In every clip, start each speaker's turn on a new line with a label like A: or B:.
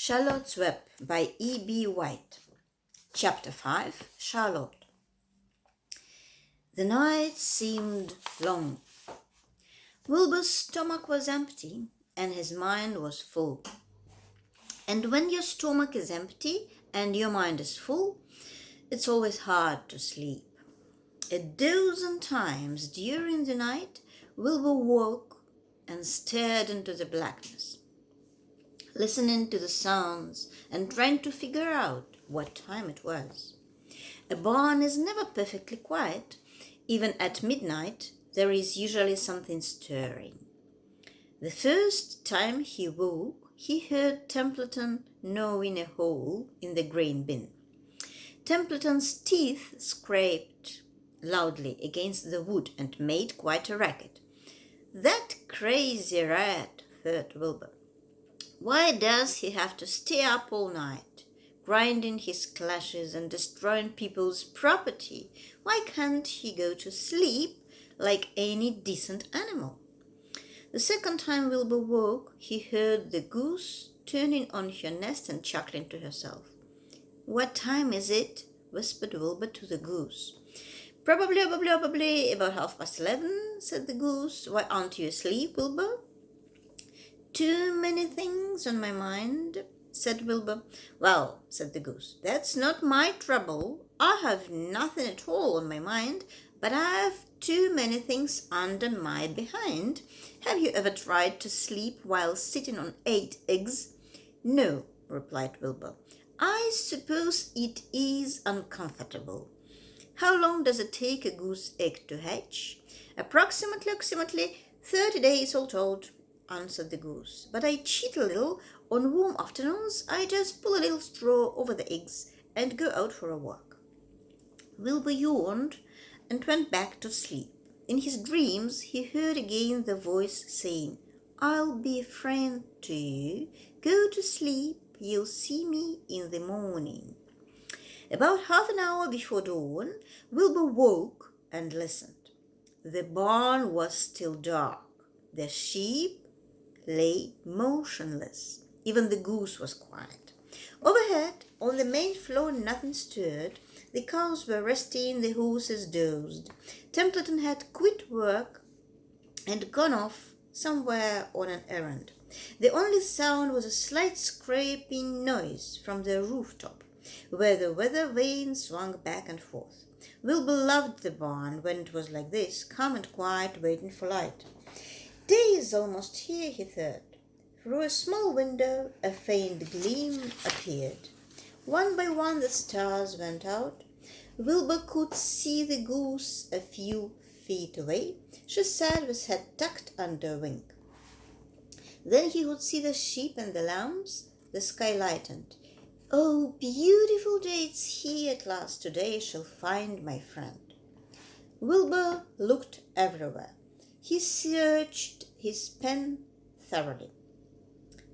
A: Charlotte's Web by E.B. White. Chapter 5. Charlotte. The night seemed long. Wilbur's stomach was empty and his mind was full. And when your stomach is empty and your mind is full, it's always hard to sleep. A dozen times during the night, Wilbur woke and stared into the blackness, listening to the sounds and trying to figure out what time it was. A barn is never perfectly quiet. Even at midnight, there is usually something stirring. The first time he woke, he heard Templeton gnawing a hole in the grain bin. Templeton's teeth scraped loudly against the wood and made quite a racket. That crazy rat, thought Wilbur. Why does he have to stay up all night, grinding his clashes and destroying people's property? Why can't he go to sleep like any decent animal? The second time Wilbur woke, he heard the goose turning on her nest and chuckling to herself. "What time is it?" whispered Wilbur to the goose. Probably about 11:30, said the goose. "Why aren't you asleep, Wilbur?" "Too many things on my mind," said Wilbur. "Well," said the goose, "that's not my trouble. I have nothing at all on my mind, but I have too many things under my behind. Have you ever tried to sleep while sitting on 8 eggs? "No," replied Wilbur. "I suppose it is uncomfortable." "How long does it take a goose egg to hatch?" Approximately 30 days all told," answered the goose. "But I cheat a little. On warm afternoons, I just pull a little straw over the eggs and go out for a walk." Wilbur yawned and went back to sleep. In his dreams, he heard again the voice saying, "I'll be a friend to you. Go to sleep. You'll see me in the morning." About half an hour before dawn, Wilbur woke and listened. The barn was still dark. The sheep lay motionless. Even the goose was quiet. Overhead, on the main floor, nothing stirred. The cows were resting, the horses dozed. Templeton had quit work and gone off somewhere on an errand. The only sound was a slight scraping noise from the rooftop, where the weather vane swung back and forth. Wilbur loved the barn when it was like this, calm and quiet, waiting for light. Day is almost here, he thought. Through a small window, a faint gleam appeared. One by one the stars went out. Wilbur could see the goose a few feet away. She sat with head tucked under wing. Then he could see the sheep and the lambs. The sky lightened. "Oh, beautiful day, it's here at last. Today I shall find my friend." Wilbur looked everywhere. He searched his pen thoroughly.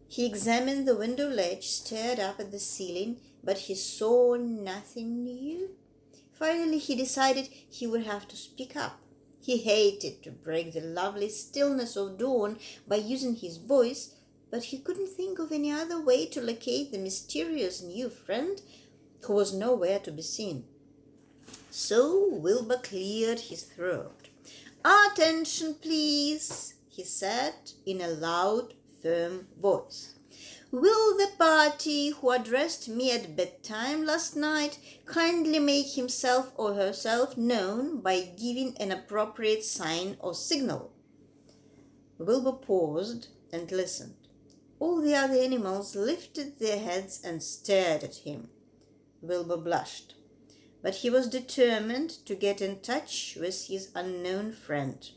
A: He examined the window ledge, stared up at the ceiling, but he saw nothing new. Finally, he decided he would have to speak up. He hated to break the lovely stillness of dawn by using his voice, but he couldn't think of any other way to locate the mysterious new friend who was nowhere to be seen. So Wilbur cleared his throat. "Attention, please," he said in a loud, firm voice. "Will the party who addressed me at bedtime last night kindly make himself or herself known by giving an appropriate sign or signal?" Wilbur paused and listened. All the other animals lifted their heads and stared at him. Wilbur blushed, but he was determined to get in touch with his unknown friend.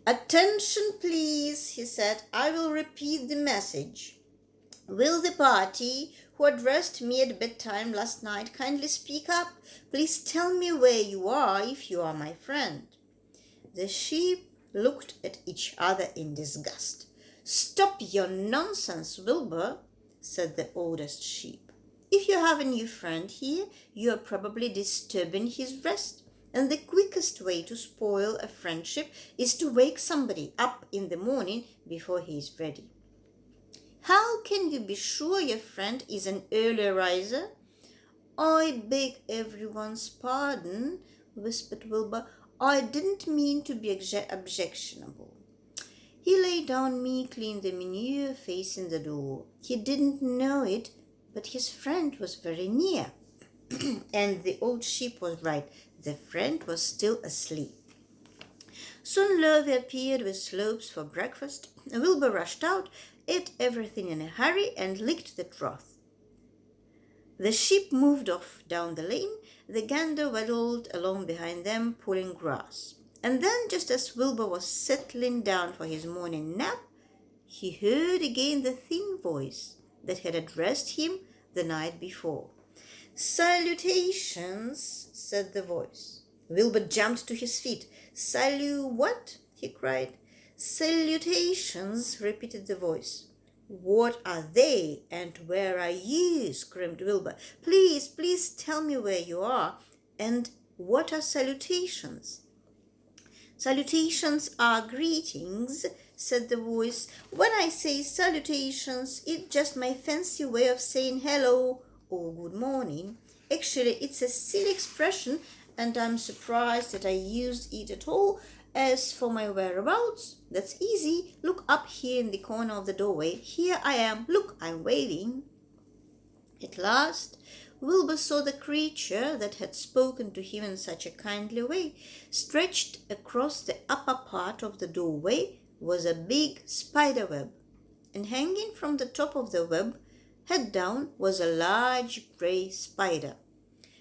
A: "Attention, please," he said. "I will repeat the message. Will the party who addressed me at bedtime last night kindly speak up? Please tell me where you are if you are my friend." The sheep looked at each other in disgust. "Stop your nonsense, Wilbur," said the oldest sheep. "If you have a new friend here, you are probably disturbing his rest. And the quickest way to spoil a friendship is to wake somebody up in the morning before he is ready." How can you be sure your friend is an early riser? I beg everyone's pardon, whispered Wilbur. I didn't mean to be objectionable. He lay down meekly in the manure facing the door. He didn't know it, but his friend was very near. And the old sheep was right. The friend was still asleep. Soon Lurvy appeared with slopes for breakfast. Wilbur rushed out, ate everything in a hurry, and licked the trough. The sheep moved off down the lane. The gander waddled along behind them, pulling grass. And then, just as Wilbur was settling down for his morning nap, he heard again the thin voice that had addressed him the night before. "Salutations," said the voice. Wilbur jumped to his feet. "What?" he cried. "Salutations," repeated the voice. "What are they, and where are you?" screamed Wilbur. Please tell me where you are, and what are salutations?" "Salutations are greetings," said the voice. "When I say salutations, it's just my fancy way of saying hello or good morning. Actually, it's a silly expression, and I'm surprised that I used it at all. As for my whereabouts, that's easy. Look up here in the corner of the doorway. Here I am. Look, I'm waving." At last, Wilbur saw the creature that had spoken to him in such a kindly way. Stretched across the upper part of the doorway was a big spider web, and hanging from the top of the web, head down, was a large gray spider.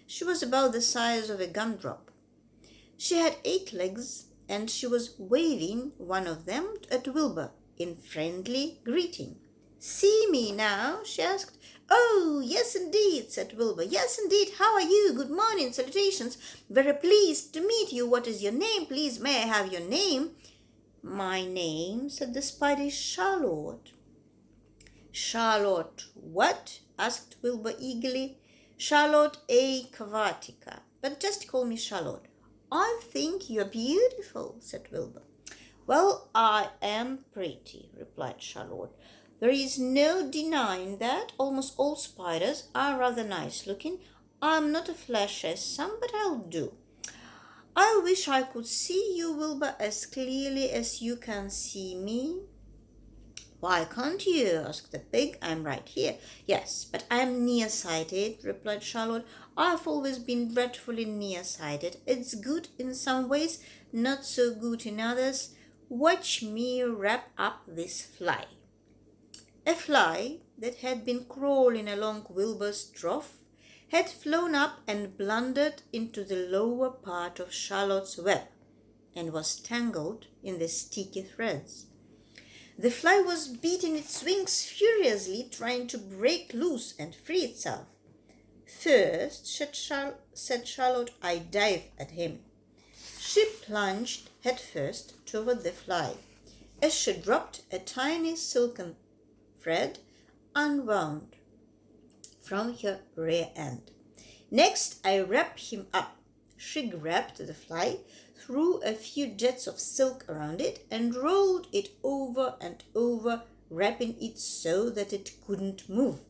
A: She was about the size of a gumdrop. She had 8 legs, and she was waving one of them at Wilbur in friendly greeting. "See me now?" she asked. "Oh, yes, indeed," said Wilbur. "Yes, indeed. How are you? Good morning. Salutations. Very pleased to meet you. What is your name? Please, may I have your name?" "My name," said the spider, "is Charlotte." "Charlotte what?" asked Wilbur eagerly. "Charlotte Aquatica. But just call me Charlotte." "I think you're beautiful," said Wilbur. "Well, I am pretty," replied Charlotte. "There is no denying that. Almost all spiders are rather nice looking. I'm not a flash as some, but I'll do. I wish I could see you, Wilbur, as clearly as you can see me." "Why can't you?" asked the pig. "I'm right here." "Yes, but I'm nearsighted," replied Charlotte. "I've always been dreadfully nearsighted. It's good in some ways, not so good in others. Watch me wrap up this fly." A fly that had been crawling along Wilbur's trough had flown up and blundered into the lower part of Charlotte's web and was tangled in the sticky threads. The fly was beating its wings furiously, trying to break loose and free itself. "First," said Charlotte, "I dive at him." She plunged headfirst toward the fly. As she dropped, a tiny silken thread unwound from her rear end. "Next, I wrap him up." She grabbed the fly, threw a few jets of silk around it, and rolled it over and over, wrapping it so that it couldn't move.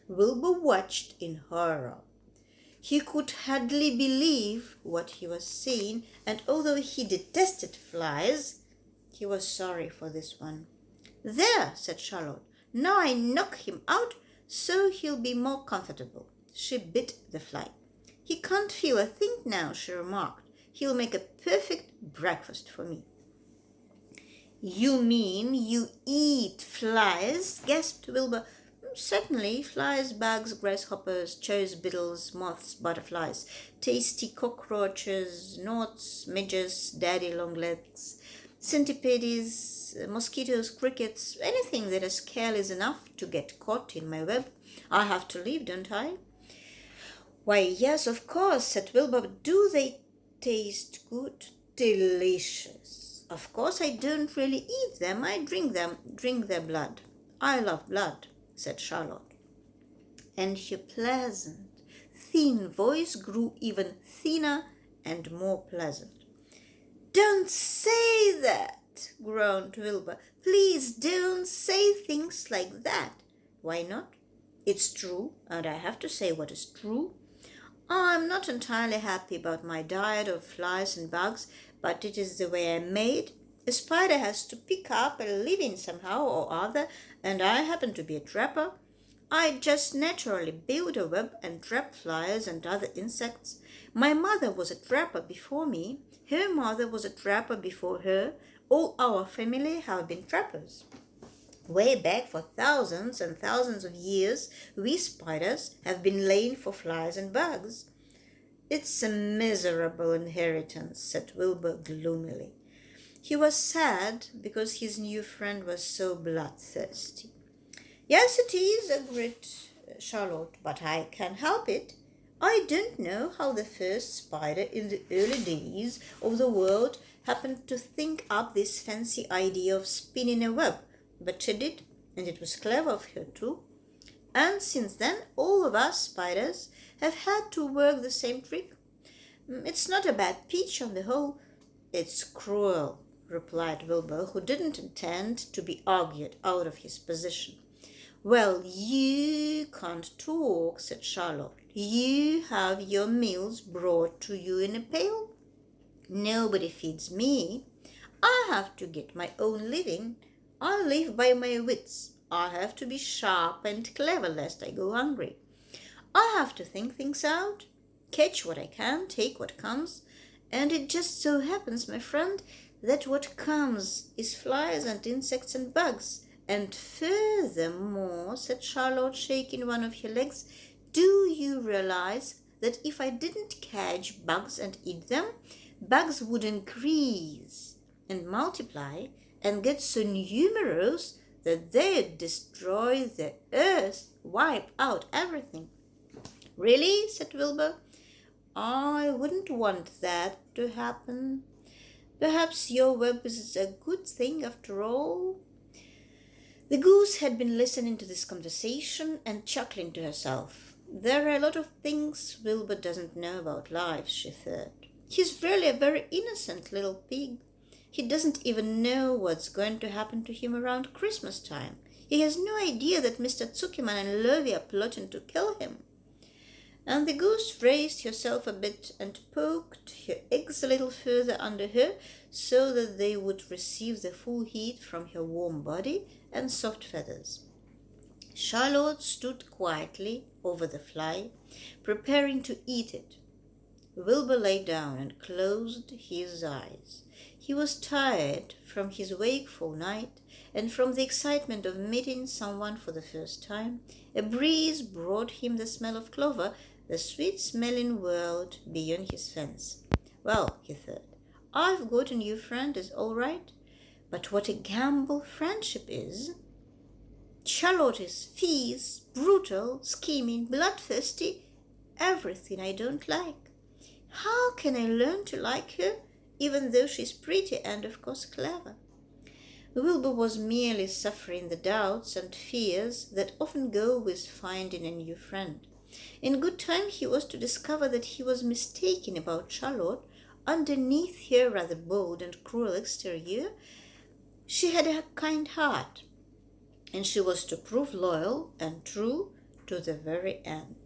A: Wilbur watched in horror. He could hardly believe what he was seeing, and although he detested flies, he was sorry for this one. "There," said Charlotte. "Now I knock him out so he'll be more comfortable." She bit the fly. "He can't feel a thing now," she remarked. "He'll make a perfect breakfast for me." "You mean you eat flies?" gasped Wilbur. "Certainly, flies, bugs, grasshoppers, chouse beetles, moths, butterflies, tasty cockroaches, gnats, midges, daddy long legs, centipedes, mosquitoes, crickets, anything that is careless enough to get caught in my web. I have to leave, don't I?" "Why, yes, of course," said Wilbur. "But do they taste good?" "Delicious." "Of course, I don't really eat them. I drink their blood." "I love blood," said Charlotte. And her pleasant, thin voice grew even thinner and more pleasant. "Don't say that," Don't, groaned Wilbur. Please don't say things like that. Why not? It's true, and I have to say what is true. I'm not entirely happy about my diet of flies and bugs, but it is the way I'm made. A spider has to pick up a living somehow or other, and I happen to be a trapper. I just naturally build a web and trap flies and other insects. My mother was a trapper before me. Her mother was a trapper before her. All our family have been trappers. Way back for thousands and thousands of years, we spiders have been laying for flies and bugs. It's a miserable inheritance, said Wilbur gloomily. He was sad because his new friend was so bloodthirsty. Yes, it is, agreed Charlotte, but I can't help it. I don't know how the first spider in the early days of the world happened to think up this fancy idea of spinning a web, but she did, and it was clever of her too. And since then, all of us spiders have had to work the same trick. It's not a bad pitch on the whole. It's cruel, replied Wilbur, who didn't intend to be argued out of his position. Well, you can't talk, said Charlotte. You have your meals brought to you in a pail. Nobody feeds me. I have to get my own living. I live by my wits. I have to be sharp and clever lest I go hungry. I have to think things out, catch what I can, take what comes, and it just so happens, my friend, that what comes is flies and insects and bugs. And furthermore, said Charlotte, shaking one of her legs, do you realize that if I didn't catch bugs and eat them, bugs would increase and multiply and get so numerous that they'd destroy the earth, wipe out everything. Really? Said Wilbur. I wouldn't want that to happen. Perhaps your web is a good thing after all. The goose had been listening to this conversation and chuckling to herself. There are a lot of things Wilbur doesn't know about life, she thought. He's really a very innocent little pig. He doesn't even know what's going to happen to him around Christmas time. He has no idea that Mr. Zuckerman and Lovey are plotting to kill him. And the goose raised herself a bit and poked her eggs a little further under her so that they would receive the full heat from her warm body and soft feathers. Charlotte stood quietly over the fly, preparing to eat it. Wilbur lay down and closed his eyes. He was tired from his wakeful night and from the excitement of meeting someone for the first time. A breeze brought him the smell of clover, the sweet-smelling world beyond his fence. Well, he thought, I've got a new friend, is all right. But what a gamble friendship is! Charlotte is fierce, brutal, scheming, bloodthirsty, everything I don't like. How can I learn to like her, even though she's pretty and, of course, clever? Wilbur was merely suffering the doubts and fears that often go with finding a new friend. In good time he was to discover that he was mistaken about Charlotte. Underneath her rather bold and cruel exterior, she had a kind heart, and she was to prove loyal and true to the very end.